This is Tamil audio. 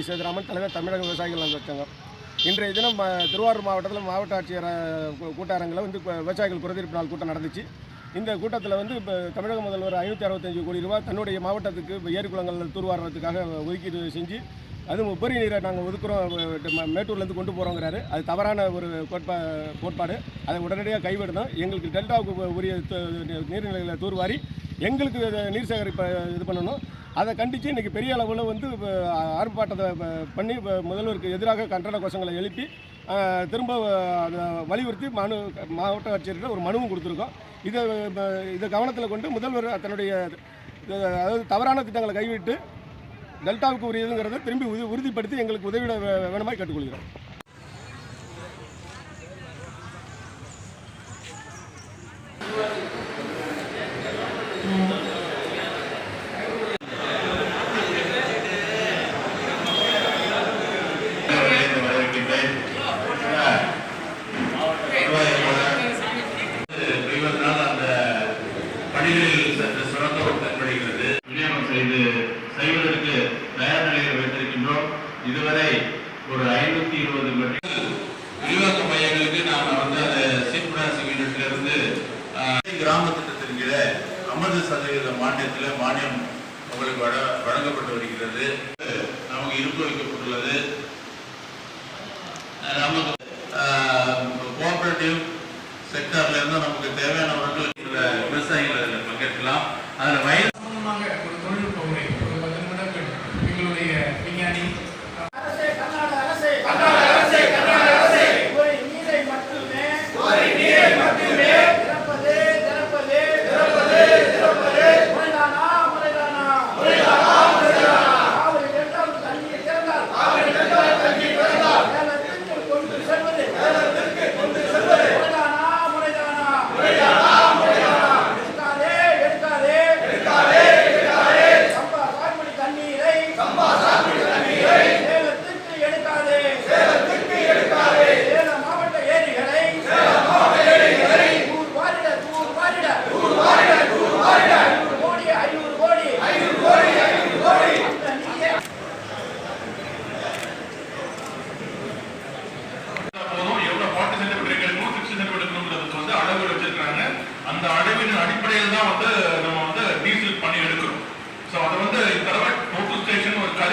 டி சேதுராமன், தலைவர் தமிழக விவசாயிகள் நல சங்கம். இன்றைய தினம் திருவாரூர் மாவட்டத்தில் மாவட்ட ஆட்சியர் கூட்டரங்கில் வந்து விவசாயிகள் குறைதீர்ப்பு நாள் கூட்டம் நடந்துச்சு. இந்த கூட்டத்தில் வந்து இப்போ தமிழக முதல்வர் 565 கோடி ரூபா தன்னுடைய மாவட்டத்துக்கு ஏரி குளங்கள் தூர்வாரத்துக்காக ஒதுக்கீடு செஞ்சு, அதுவும் உபரி நீரை நாங்கள் ஒதுக்குறோம், மேட்டூர்லேருந்து கொண்டு போகிறோங்கிறாரு. அது தவறான ஒரு கோட்பாடு. அதை உடனடியாக கைவிடணும். எங்களுக்கு டெல்டாவுக்கு உரிய நீர்நிலைகளை தூர்வாரி எங்களுக்கு நீர் சேகரிப்பை இது பண்ணணும். அதை கண்டித்து இன்றைக்கி பெரிய அளவில் வந்து ஆர்ப்பாட்டத்தை பண்ணி முதல்வருக்கு எதிராக கண்டன கோஷங்களை எழுப்பி திரும்ப அதை வலியுறுத்தி மாவட்ட ஆட்சியர்கிட்ட ஒரு மனுவும் கொடுத்துருக்கோம். இதை கவனத்தில் கொண்டு முதல்வர் தன்னுடைய அதாவது தவறான திட்டங்களை கைவிட்டு டெல்டாவுக்கு உரியதுங்கிறத திரும்பி உறுதிப்படுத்தி எங்களுக்கு உதவிட வேணுமாய் கேட்டுக்கொள்கிறோம். செய்வதற்கு தயார் நிலையில் வைத்திருக்கின்றோம். இதுவரை ஒரு 520 விரிவாக்க மையங்களுக்கு நாம் வந்து அந்த சீப்ராசி யூனிட்டிலிருந்து கிராம திட்டத்தின் கீழே 50% மானியம் உங்களுக்கு வழங்கப்பட்டு வருகிறது. நமக்கு இருப்பு வைக்கப்பட்டுள்ளது. நமக்கு கோஆபரேட்டிவ் செக்டர்ல இருந்து நமக்கு தேவையானவர்கள் விவசாயிகள் அதில் பங்கேற்கலாம். அதில் வயது ஒரு தொழில்நுட்ப முறை ஒரு 10 நிமிடங்கள் எங்களுடைய விஞ்ஞானி அந்த அளவின் அடிப்படையில் தான் வந்து